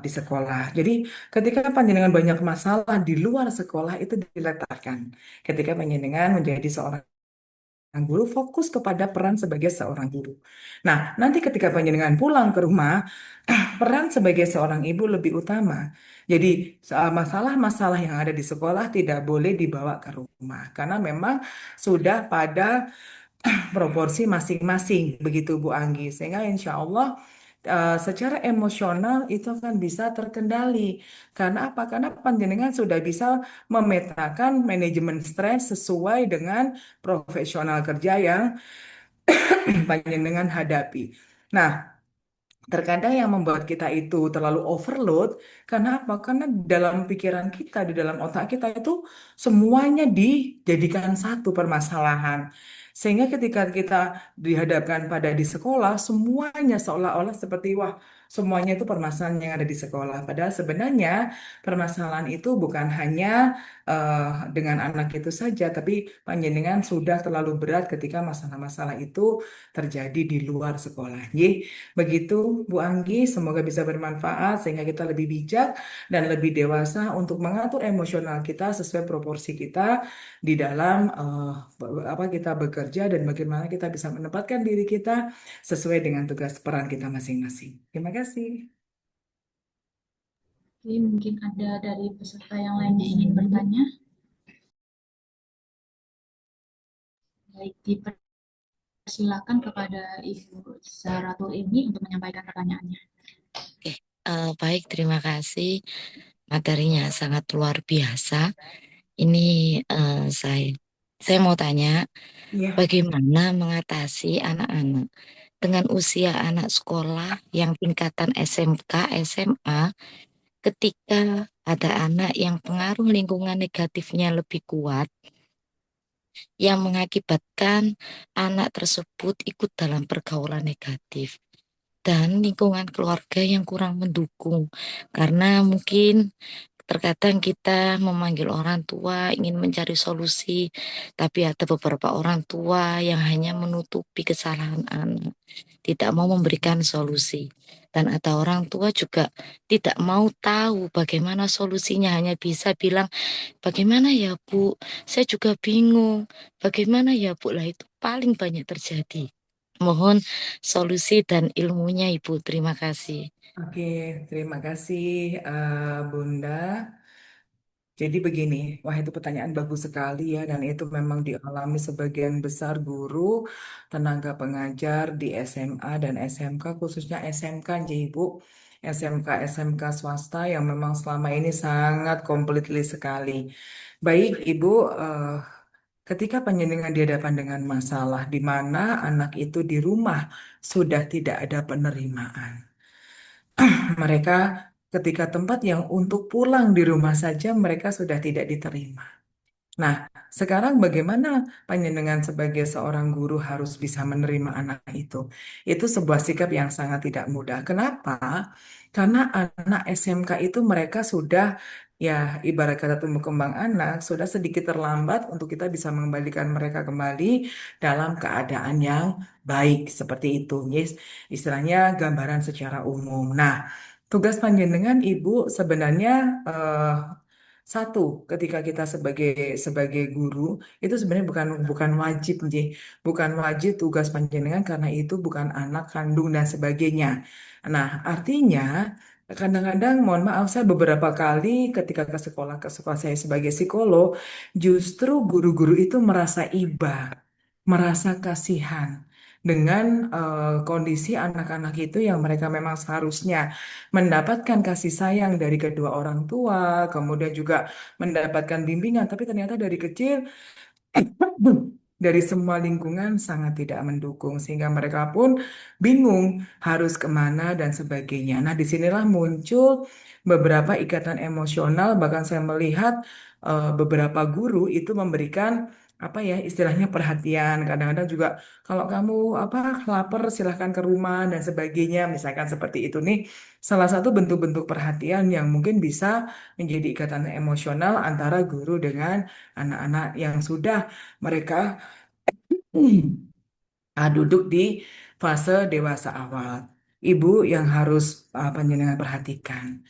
di sekolah. Jadi, ketika panjenengan banyak masalah di luar sekolah itu diletakkan. Ketika panjenengan menjadi seorang guru, fokus kepada peran sebagai seorang guru. Nah, nanti ketika panjenengan pulang ke rumah, peran sebagai seorang ibu lebih utama. Jadi, masalah-masalah yang ada di sekolah tidak boleh dibawa ke rumah karena memang sudah pada proporsi masing-masing, begitu Bu Anggi. Sehingga insya Allah secara emosional itu akan bisa terkendali. Karena apa? Karena panjenengan sudah bisa memetakan manajemen stres sesuai dengan profesional kerja yang panjenengan hadapi. Nah, terkadang yang membuat kita itu terlalu overload, karena apa? Karena dalam pikiran kita, di dalam otak kita itu semuanya dijadikan satu permasalahan. Sehingga ketika kita dihadapkan pada di sekolah, semuanya seolah-olah seperti, wah, semuanya itu permasalahan yang ada di sekolah. Padahal sebenarnya permasalahan itu bukan hanya dengan anak itu saja, tapi panjenengan sudah terlalu berat ketika masalah-masalah itu terjadi di luar sekolah. Begitu Bu Anggi, semoga bisa bermanfaat sehingga kita lebih bijak dan lebih dewasa untuk mengatur emosional kita sesuai proporsi kita di dalam apa kita bekerja dan bagaimana kita bisa menempatkan diri kita sesuai dengan tugas peran kita masing-masing. Terima kasih. Oke, mungkin ada dari peserta yang lainnya ingin bertanya. Baik, dipersilakan kepada Ibu Zaratul ini untuk menyampaikan pertanyaannya. Oke, baik, terima kasih. Materinya sangat luar biasa. Ini saya mau tanya, Iya. bagaimana mengatasi anak-anak dengan usia anak sekolah yang tingkatan SMK, SMA, ketika ada anak yang pengaruh lingkungan negatifnya lebih kuat, yang mengakibatkan anak tersebut ikut dalam pergaulan negatif dan lingkungan keluarga yang kurang mendukung, karena mungkin terkadang kita memanggil orang tua ingin mencari solusi, tapi ada beberapa orang tua yang hanya menutupi kesalahan anak, tidak mau memberikan solusi. Dan ada orang tua juga tidak mau tahu bagaimana solusinya, hanya bisa bilang, bagaimana ya Bu, saya juga bingung. Bagaimana ya Bu, lah itu paling banyak terjadi. Mohon solusi dan ilmunya Ibu. Terima kasih. Oke, terima kasih Bunda. Jadi begini, wah itu pertanyaan bagus sekali ya, dan itu memang dialami sebagian besar guru, tenaga pengajar di SMA dan SMK, khususnya SMK, ya Ibu. SMK swasta yang memang selama ini sangat completely sekali. Baik Ibu, ketika panjenengan dihadapkan dengan masalah di mana anak itu di rumah sudah tidak ada penerimaan. Mereka ketika tempat yang untuk pulang di rumah saja mereka sudah tidak diterima. Nah, sekarang bagaimana panjenengan sebagai seorang guru harus bisa menerima anak itu? Itu sebuah sikap yang sangat tidak mudah. Kenapa? Karena anak SMK itu mereka sudah, ya ibarat kata tumbuh kembang anak, sudah sedikit terlambat untuk kita bisa mengembalikan mereka kembali dalam keadaan yang baik seperti itu. Yes, istilahnya gambaran secara umum. Nah, tugas panjenengan Ibu sebenarnya Satu, ketika kita sebagai sebagai guru itu sebenarnya bukan bukan wajib nih, bukan wajib tugas panjenengan karena itu bukan anak kandung dan sebagainya. Nah, artinya kadang-kadang mohon maaf saya beberapa kali ketika ke sekolah saya sebagai psikolog, justru guru-guru itu merasa iba, merasa kasihan dengan kondisi anak-anak itu yang mereka memang seharusnya mendapatkan kasih sayang dari kedua orang tua, kemudian juga mendapatkan bimbingan, tapi ternyata dari kecil dari semua lingkungan sangat tidak mendukung sehingga mereka pun bingung harus kemana dan sebagainya. Nah, disinilah muncul beberapa ikatan emosional, bahkan saya melihat beberapa guru itu memberikan apa ya istilahnya perhatian. Kadang-kadang juga kalau kamu apa lapar silahkan ke rumah dan sebagainya, misalkan seperti itu nih. Salah satu bentuk-bentuk perhatian yang mungkin bisa menjadi ikatan emosional antara guru dengan anak-anak yang sudah mereka duduk di fase dewasa awal. Ibu yang harus panjenengan perhatikan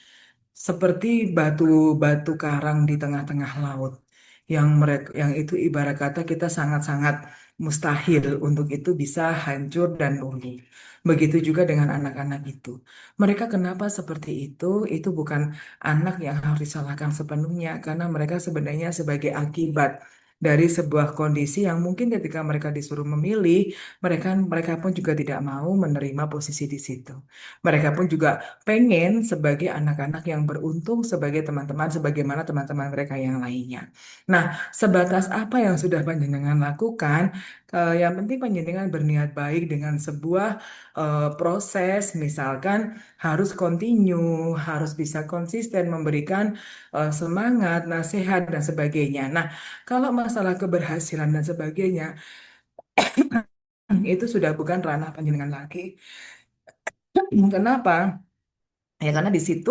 seperti batu-batu karang di tengah-tengah laut yang mereka yang itu ibarat kata kita sangat-sangat mustahil untuk itu bisa hancur dan runtuh. Begitu juga dengan anak-anak itu. Mereka kenapa seperti itu? Itu bukan anak yang harus disalahkan sepenuhnya karena mereka sebenarnya sebagai akibat dari sebuah kondisi yang mungkin ketika mereka disuruh memilih, mereka pun juga tidak mau menerima posisi di situ. Mereka pun juga pengen sebagai anak-anak yang beruntung sebagai teman-teman sebagaimana teman-teman mereka yang lainnya. Nah, sebatas apa yang sudah panjenengan lakukan, yang penting panjenengan berniat baik dengan sebuah proses, misalkan harus continue, harus bisa konsisten memberikan semangat, nasihat dan sebagainya. Nah, kalau masalah keberhasilan dan sebagainya, itu sudah bukan ranah panjenengan lagi. Kenapa? Ya karena di situ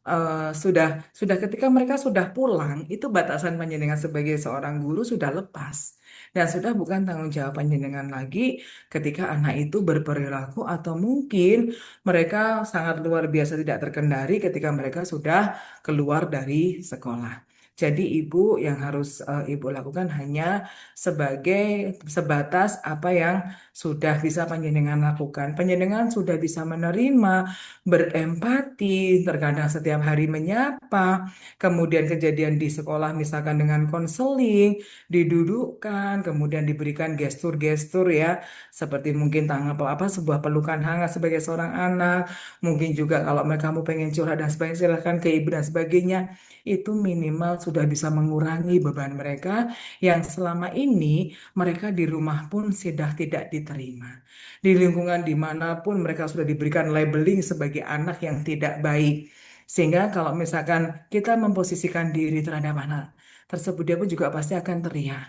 eh, sudah sudah ketika mereka sudah pulang itu batasan panjenengan sebagai seorang guru sudah lepas dan sudah bukan tanggung jawab panjenengan lagi ketika anak itu berperilaku atau mungkin mereka sangat luar biasa tidak terkendali ketika mereka sudah keluar dari sekolah. Jadi ibu yang harus ibu lakukan hanya sebagai sebatas apa yang sudah bisa panjenengan lakukan. Panjenengan sudah bisa menerima berempati, terkadang setiap hari menyapa, kemudian kejadian di sekolah misalkan dengan konseling, didudukkan, kemudian diberikan gestur-gestur ya, seperti mungkin tangan apa sebuah pelukan hangat sebagai seorang anak, mungkin juga kalau mereka mau pengen curhat dan sebagainya silahkan ke ibu dan sebagainya, itu minimal sudah bisa mengurangi beban mereka yang selama ini mereka di rumah pun sudah tidak diterima di lingkungan dimanapun mereka sudah diberikan labeling sebagai anak yang tidak baik. Sehingga kalau misalkan kita memposisikan diri terhadap anak tersebut, dia pun juga pasti akan teriak.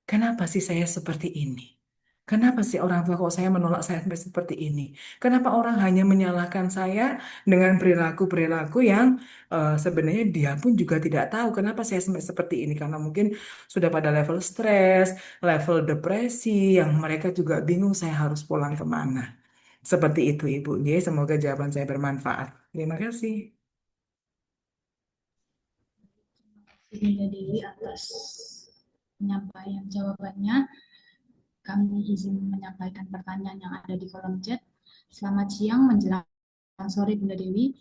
Kenapa sih saya seperti ini? Kenapa sih orang tua kok saya menolak saya sampai seperti ini? Kenapa orang hanya menyalahkan saya dengan perilaku-perilaku yang sebenarnya dia pun juga tidak tahu kenapa saya sampai seperti ini? Karena mungkin sudah pada level stres, level depresi, yang mereka juga bingung saya harus pulang kemana. Seperti itu Ibu. Jadi semoga jawaban saya bermanfaat. Terima kasih. Bunda Dewi atas penyampaian jawabannya. Kami izin menyampaikan pertanyaan yang ada di kolom chat. Selamat siang menjelang sore Bunda Dewi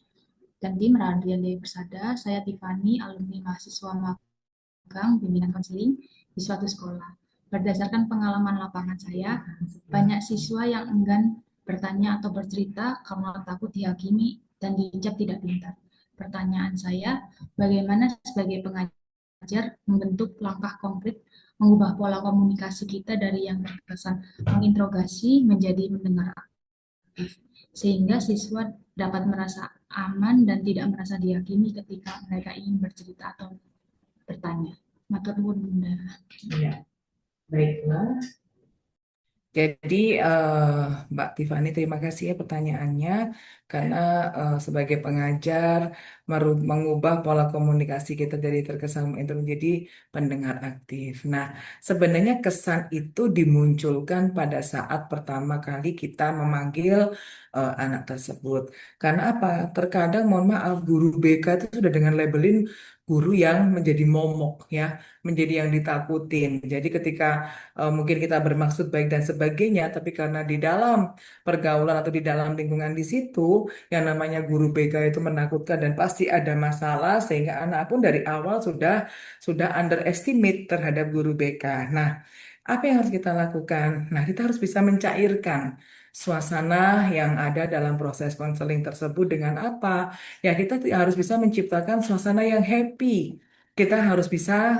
dan tim Radian Dewi Persada. Saya Tiffany, alumni mahasiswa magang bimbingan konseling di suatu sekolah. Berdasarkan pengalaman lapangan saya, banyak siswa yang enggan bertanya atau bercerita karena takut dihakimi dan dicap tidak pintar. Pertanyaan saya, bagaimana sebagai pengajar membentuk langkah konkret mengubah pola komunikasi kita dari yang terkesan menginterogasi menjadi mendengar aktif, sehingga siswa dapat merasa aman dan tidak merasa dihakimi ketika mereka ingin bercerita atau bertanya. Matur nuwun Bunda. Ya, baiklah. Jadi Mbak Tiffany terima kasih ya pertanyaannya karena sebagai pengajar mengubah pola komunikasi kita dari terkesan itu menjadi pendengar aktif. Nah, sebenarnya kesan itu dimunculkan pada saat pertama kali kita memanggil anak tersebut. Karena apa? Terkadang mohon maaf guru BK itu sudah dengan labelin guru yang menjadi momok ya, menjadi yang ditakutin. Jadi ketika mungkin kita bermaksud baik dan sebagainya, tapi karena di dalam pergaulan atau di dalam lingkungan di situ yang namanya guru BK itu menakutkan dan pasti ada masalah sehingga anak pun dari awal sudah underestimate terhadap guru BK. Nah, apa yang harus kita lakukan? Nah, kita harus bisa mencairkan suasana yang ada dalam proses konseling tersebut dengan apa? Ya, kita harus bisa menciptakan suasana yang happy. Kita harus bisa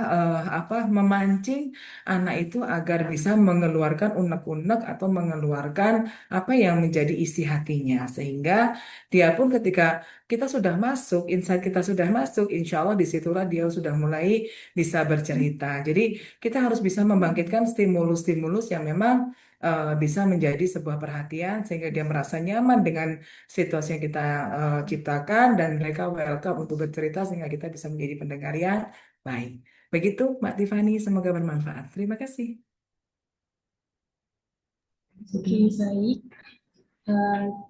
memancing anak itu agar bisa mengeluarkan unek-unek atau mengeluarkan apa yang menjadi isi hatinya. Sehingga dia pun ketika kita sudah masuk, insight kita sudah masuk, insya Allah disitulah dia sudah mulai bisa bercerita. Jadi kita harus bisa membangkitkan stimulus-stimulus yang memang bisa menjadi sebuah perhatian sehingga dia merasa nyaman dengan situasi yang kita ciptakan dan mereka welcome untuk bercerita sehingga kita bisa menjadi pendengar yang baik. Begitu Mbak Tiffany, semoga bermanfaat. Terima kasih. Oke, baik.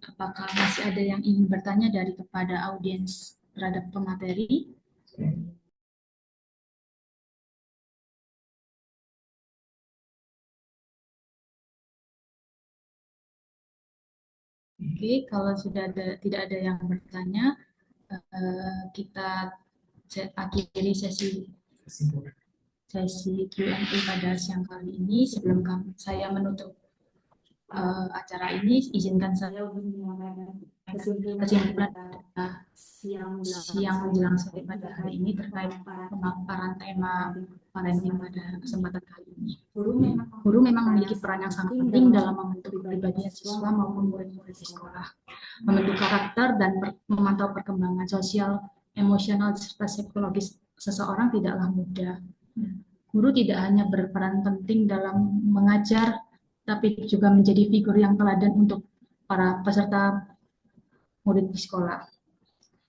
Apakah masih ada yang ingin bertanya dari kepada audiens terhadap pemateri? Oke, kalau sudah tidak ada yang bertanya, kita akhiri sesi Q&A pada siang kali ini. Sebelum saya menutup acara ini, izinkan saya untuk menyampaikan kesimpulan siang menjelang sore pada hari ini terkait pemaparan tema parenting pada kesempatan kali ini. Guru memang memiliki peran yang sangat penting dalam membentuk kepribadian siswa maupun murid-murid di sekolah, membentuk karakter dan memantau perkembangan sosial, emosional, serta psikologis seseorang tidaklah mudah. Guru tidak hanya berperan penting dalam mengajar, tapi juga menjadi figur yang teladan untuk para peserta murid di sekolah.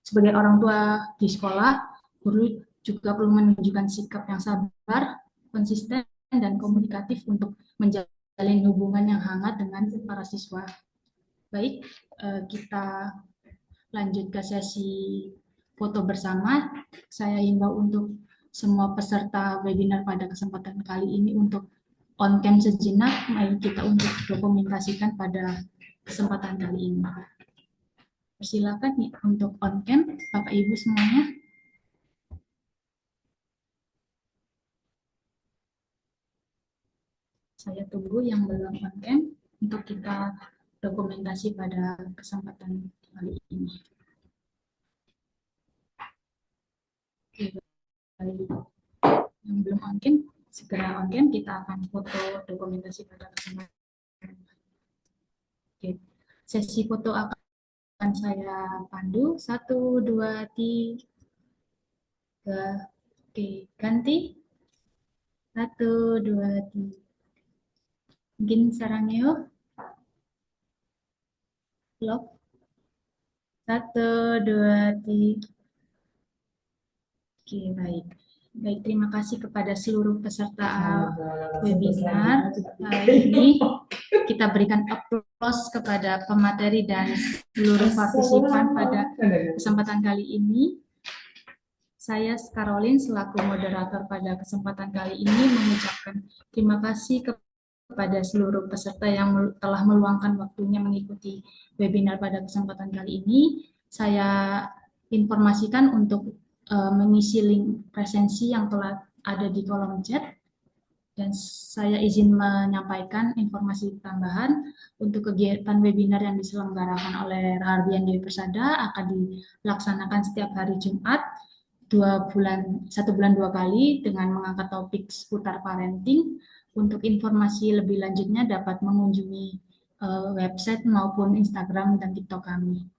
Sebagai orang tua di sekolah, guru juga perlu menunjukkan sikap yang sabar, konsisten, dan komunikatif untuk menjalin hubungan yang hangat dengan para siswa. Baik, kita lanjut ke sesi foto bersama. Saya himbau untuk semua peserta webinar pada kesempatan kali ini untuk on cam sejenak, mari kita untuk dokumentasikan pada kesempatan kali ini. Persilakan nih untuk on cam, Bapak Ibu semuanya. Saya tunggu yang belum on cam untuk kita dokumentasi pada kesempatan kali ini. Oke, yang belum on cam, segera on cam, kita akan foto dokumentasi pada kesempatan. Oke, sesi foto akan saya pandu. 1, 2, 3. Oke, ganti. 1, 2, 3. Mungkin sarangnya vlog. 1, 2, 3. Oke, baik. Baik, terima kasih kepada seluruh peserta webinar. Ini kita berikan aplaus kepada pemateri dan seluruh partisipan pada kesempatan kali ini. Saya Caroline selaku moderator pada kesempatan kali ini mengucapkan terima kasih kepada seluruh peserta yang telah meluangkan waktunya mengikuti webinar pada kesempatan kali ini. Saya informasikan untuk mengisi link presensi yang telah ada di kolom chat, dan saya izin menyampaikan informasi tambahan untuk kegiatan webinar yang diselenggarakan oleh Rahardian Dewi Persada akan dilaksanakan setiap hari Jumat 1 bulan 2 kali dengan mengangkat topik seputar parenting. Untuk informasi lebih lanjutnya dapat mengunjungi website maupun Instagram dan TikTok kami.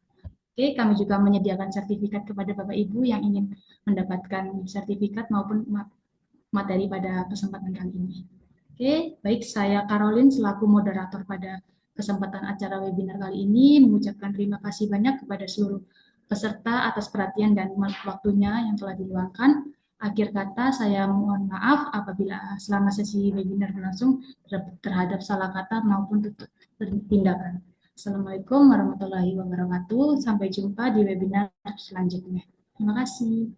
Oke, kami juga menyediakan sertifikat kepada Bapak Ibu yang ingin mendapatkan sertifikat maupun materi pada kesempatan kali ini. Oke, baik, saya Caroline selaku moderator pada kesempatan acara webinar kali ini mengucapkan terima kasih banyak kepada seluruh peserta atas perhatian dan waktunya yang telah diluangkan. Akhir kata, saya mohon maaf apabila selama sesi webinar berlangsung terhadap salah kata maupun tindakan. Assalamualaikum warahmatullahi wabarakatuh. Sampai jumpa di webinar selanjutnya. Terima kasih.